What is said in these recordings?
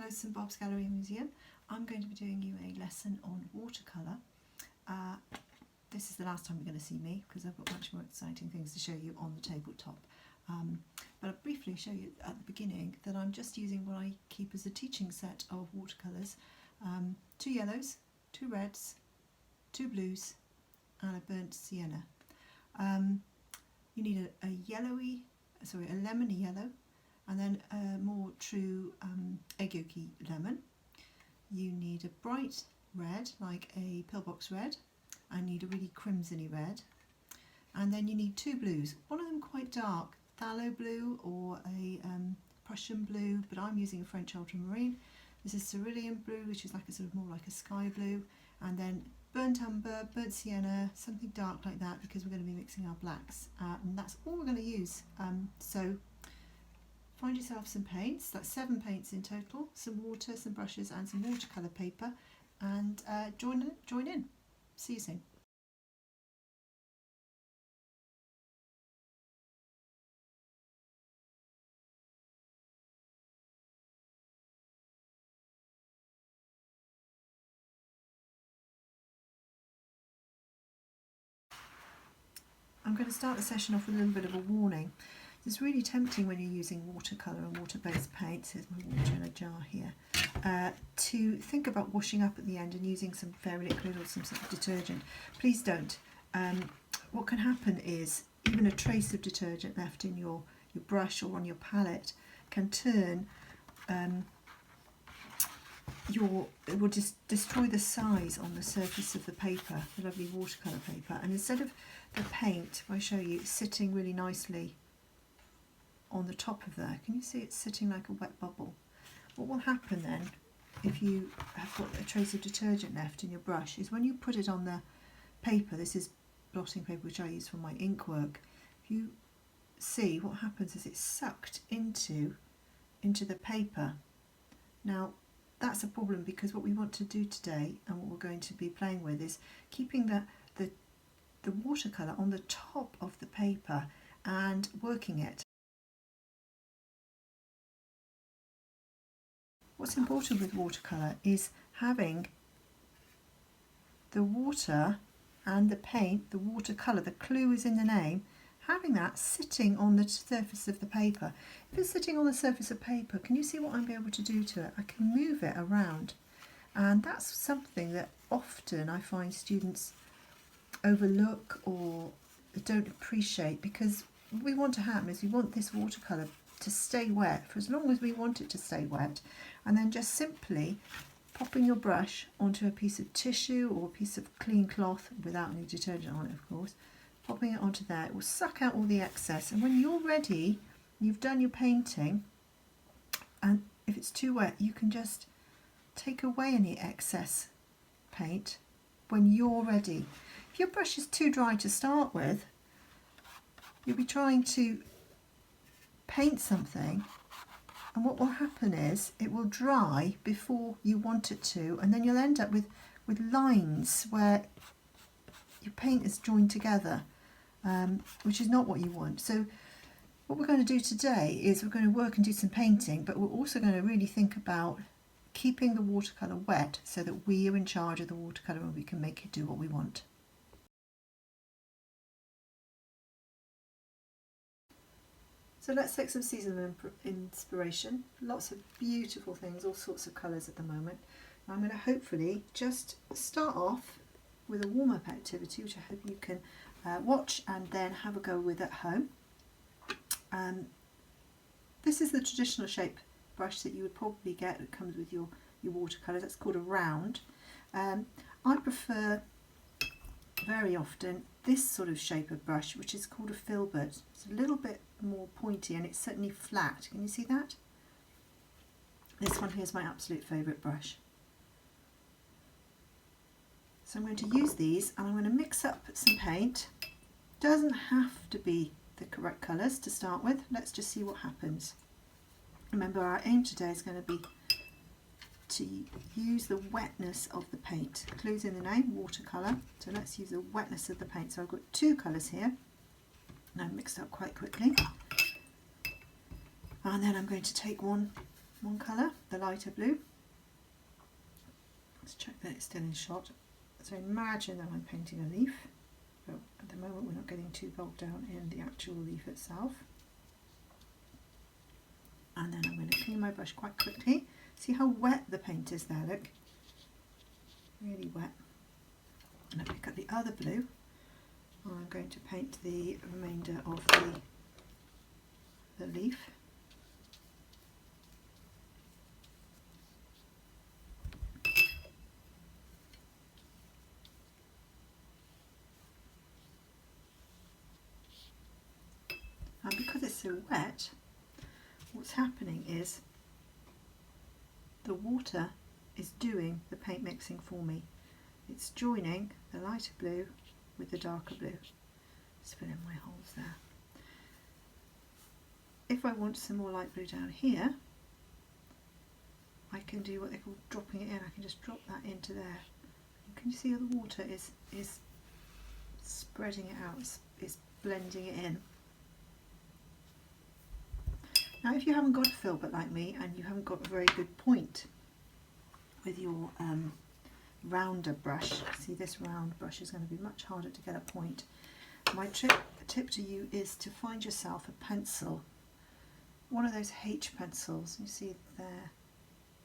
Alice and Bob's Gallery Museum. I'm going to be doing you a lesson on watercolour. This is the last time you're going to see me because I've got much more exciting things to show you on the tabletop. But I'll briefly show you at the beginning that I'm just using what I keep as a teaching set of watercolours. 2 yellows, 2 reds, 2 blues and a burnt sienna. You need a lemony yellow, and then a more true egg yolky lemon. You need a bright red, like a pillbox red. I need a really crimsony red. And then you need 2 blues, one of them quite dark, phthalo blue or a Prussian blue, but I'm using a French ultramarine. This is cerulean blue, which is like a sort of more like a sky blue, and then burnt umber, burnt sienna, something dark like that, because we're going to be mixing our blacks, and that's all we're going to use. So find yourself some paints, that's 7 paints in total, some water, some brushes and some watercolour paper, and join in. See you soon. I'm going to start the session off with a little bit of a warning. It's really tempting when you're using watercolour and water-based paints, here's my water in a jar here, to think about washing up at the end and using some fairy liquid or some sort of detergent. Please don't. What can happen is even a trace of detergent left in your brush or on your palette can turn it will just destroy the size on the surface of the paper, the lovely watercolour paper, and instead of the paint, if I show you, sitting really nicely on the top of there, can you see it's sitting like a wet bubble? What will happen then, if you have got a trace of detergent left in your brush, is when you put it on the paper, this is blotting paper which I use for my ink work, if you see, what happens is it's sucked into the paper. Now that's a problem, because what we want to do today and what we're going to be playing with is keeping the watercolour on the top of the paper and working it. What's important with watercolour is having the water and the paint, the watercolour, the clue is in the name, having that sitting on the surface of the paper. If it's sitting on the surface of paper, can you see what I'm able to do to it? I can move it around, and that's something that often I find students overlook or don't appreciate, because what we want to happen is we want this watercolour to stay wet for as long as we want it to stay wet, and then just simply popping your brush onto a piece of tissue or a piece of clean cloth without any detergent on it, of course, popping it onto there, it will suck out all the excess, and when you're ready, you've done your painting, and if it's too wet you can just take away any excess paint when you're ready. If your brush is too dry to start with, you'll be trying to paint something, and what will happen is it will dry before you want it to, and then you'll end up with lines where your paint is joined together, which is not what you want. So what we're going to do today is we're going to work and do some painting, but we're also going to really think about keeping the watercolour wet so that we are in charge of the watercolour and we can make it do what we want. So let's take some seasonal inspiration. Lots of beautiful things, all sorts of colours at the moment. I'm going to hopefully just start off with a warm-up activity, which I hope you can watch and then have a go with at home. This is the traditional shape brush that you would probably get that comes with your watercolours. That's called a round. I prefer very often this sort of shape of brush, which is called a filbert. It's a little bit more pointy and it's certainly flat. Can you see that? This one here is my absolute favourite brush. So I'm going to use these and I'm going to mix up some paint. Doesn't have to be the correct colours to start with. Let's just see what happens. Remember, our aim today is going to be to use the wetness of the paint. Clues in the name, watercolour. So let's use the wetness of the paint. So I've got 2 colours here. And I've mixed up quite quickly. And then I'm going to take my one colour, the lighter blue. Let's check that it's still in shot. So imagine that I'm painting a leaf, but at the moment we're not getting too bogged down in the actual leaf itself. And then I'm going to clean my brush quite quickly. See how wet the paint is there, look. Really wet. And I pick up the other blue. I'm going to paint the remainder of the leaf. And because it's so wet, what's happening is the water is doing the paint mixing for me. It's joining the lighter blue with the darker blue. Just fill in my holes there. If I want some more light blue down here, I can do what they call dropping it in. I can just drop that into there. Can you see how the water is spreading it out, it's blending it in. Now if you haven't got a filbert like me and you haven't got a very good point with your rounder brush, see this round brush is going to be much harder to get a point. My tip to you is to find yourself a pencil, one of those H pencils you see there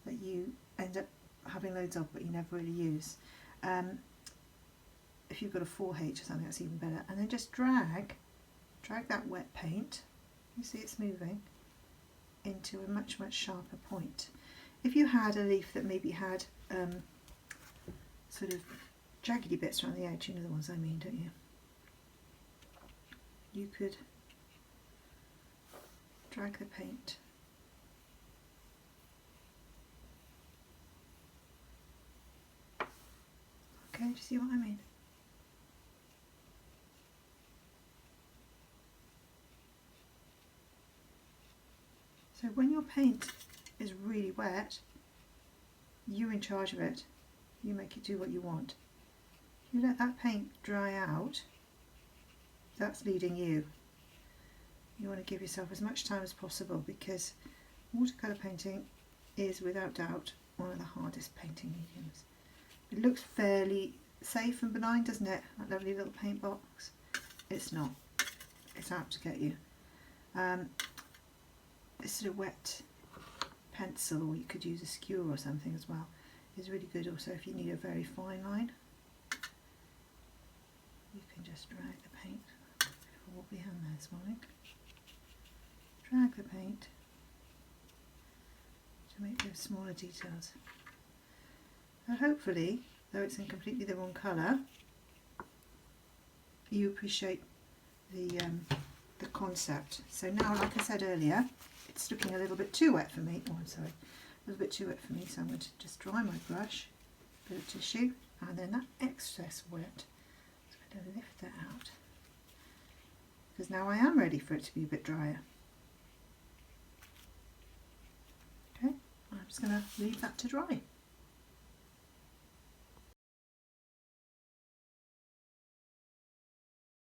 that you end up having loads of but you never really use. If you've got a 4H or something, that's even better. And then just drag that wet paint, you see it's moving, into a much sharper point. If you had a leaf that maybe had sort of jaggedy bits around the edge, you know the ones I mean, don't you? You could drag the paint okay, do you see what I mean? So when your paint is really wet, you're in charge of it. You make it do what you want. If you let that paint dry out, that's leading you. You want to give yourself as much time as possible because watercolour painting is without doubt one of the hardest painting mediums. It looks fairly safe and benign, doesn't it? That lovely little paint box. It's not. It's out to get you. This sort of wet pencil, or you could use a skewer or something as well, is really good also if you need a very fine line. You can just drag the paint. A bit of a wobbly hand there this morning. Drag the paint to make those smaller details. And hopefully, though it's in completely the wrong colour, you appreciate the concept. So now, like I said earlier, it's looking a little bit too wet for me. Oh, I'm sorry, a little bit too wet for me. So I'm going to just dry my brush, bit of tissue, and then that excess wet, so I'm going to lift that out because now I am ready for it to be a bit drier. Okay, I'm just going to leave that to dry.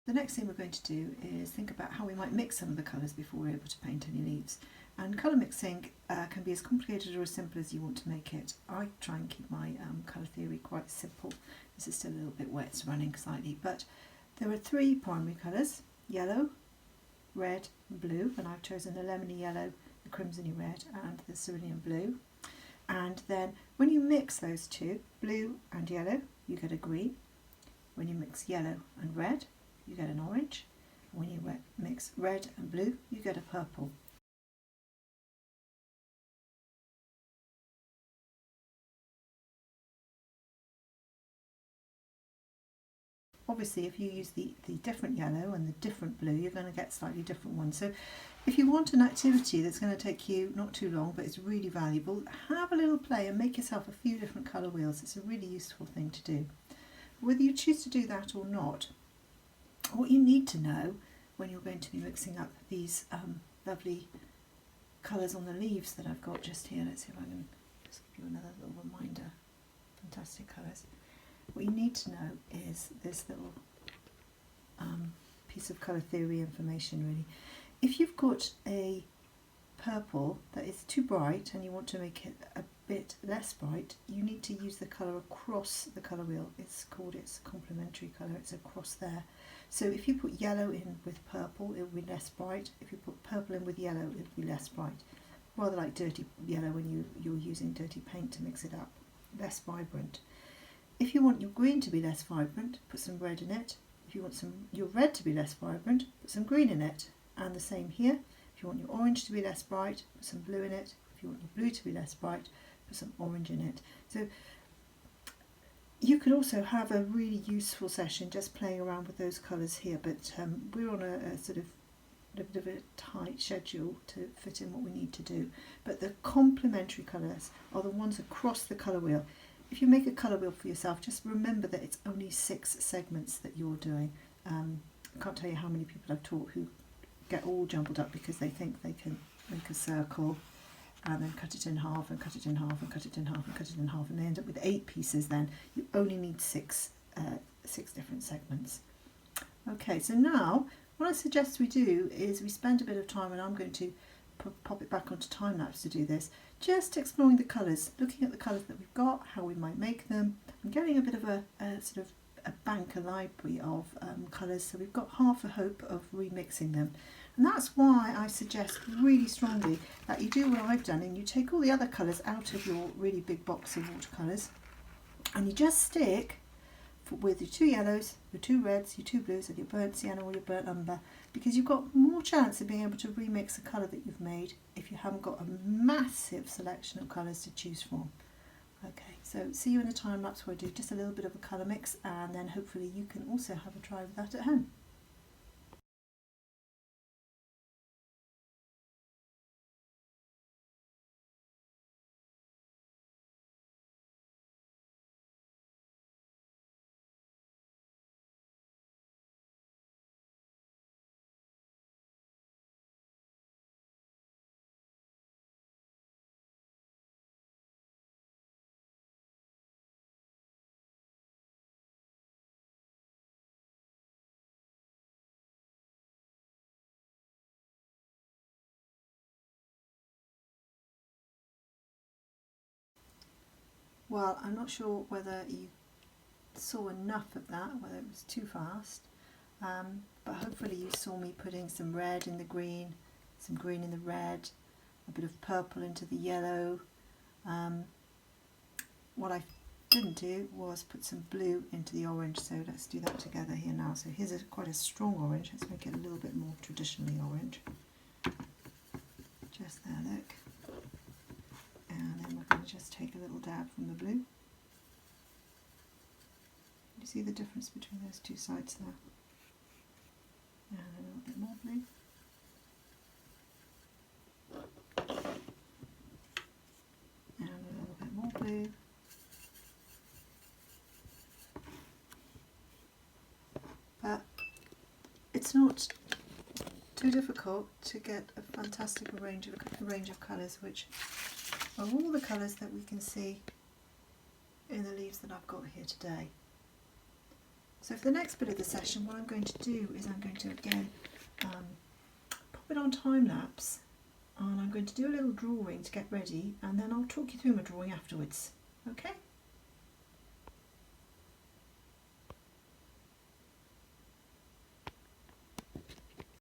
The next thing we're going to do is think about how we might mix some of the colours before we're able to paint any leaves. And colour mixing can be as complicated or as simple as you want to make it. I try and keep my colour theory quite simple. This is still a little bit wet, it's running slightly, but there are three primary colours: yellow, red and blue, and I've chosen the lemony yellow, the crimsony red and the cerulean blue. And then when you mix those two, blue and yellow, you get a green. When you mix yellow and red, you get an orange. When you mix red and blue, you get a purple. Obviously, if you use the different yellow and the different blue, you're going to get slightly different ones. So if you want an activity that's going to take you not too long, but it's really valuable, have a little play and make yourself a few different colour wheels. It's a really useful thing to do. Whether you choose to do that or not, what you need to know when you're going to be mixing up these lovely colours on the leaves that I've got just here, let's see if I can just give you another little reminder, fantastic colours. What you need to know is this little piece of colour theory information really. If you've got a purple that is too bright and you want to make it a bit less bright, you need to use the colour across the colour wheel. It's called its complementary colour, it's across there. So if you put yellow in with purple, it will be less bright. If you put purple in with yellow, it will be less bright. Rather like dirty yellow when you're using dirty paint to mix it up, less vibrant. If you want your green to be less vibrant, put some red in it. If you want your red to be less vibrant, put some green in it. And the same here. If you want your orange to be less bright, put some blue in it. If you want your blue to be less bright, put some orange in it. So you could also have a really useful session just playing around with those colours here, but we're on a sort of a bit of a tight schedule to fit in what we need to do. But the complementary colours are the ones across the colour wheel. If you make a colour wheel for yourself, just remember that it's only 6 segments that you're doing. I can't tell you how many people I've taught who get all jumbled up because they think they can make a circle and then cut it in half and cut it in half and cut it in half and cut it in half, and they end up with 8 pieces. Then you only need 6 different segments. Okay, so now what I suggest we do is we spend a bit of time, and I'm going to pop it back onto time lapse to do this, just exploring the colours, looking at the colours that we've got, how we might make them, and getting a bit of a sort of a bank, a library of colours, so we've got half a hope of remixing them. And that's why I suggest really strongly that you do what I've done and you take all the other colours out of your really big box of watercolours and you just stick with your 2 yellows, your 2 reds, your 2 blues and your burnt sienna or your burnt umber, because you've got more chance of being able to remix a colour that you've made if you haven't got a massive selection of colours to choose from. Okay, so see you in a time lapse where I do just a little bit of a colour mix, and then hopefully you can also have a try with that at home. Well, I'm not sure whether you saw enough of that, whether it was too fast, but hopefully you saw me putting some red in the green, some green in the red, a bit of purple into the yellow. What I didn't do was put some blue into the orange, so let's do that together here now. So here's quite a strong orange, let's make it a little bit more traditionally orange. Just there, look. And then we're going to just take a little dab from the blue. You see the difference between those 2 sides there? And a little bit more blue. And a little bit more blue. But it's not too difficult to get a fantastic range of colours, which are all the colours that we can see in the leaves that I've got here today. So for the next bit of the session, what I'm going to do is I'm going to again pop it on time lapse, and I'm going to do a little drawing to get ready, and then I'll talk you through my drawing afterwards. Okay?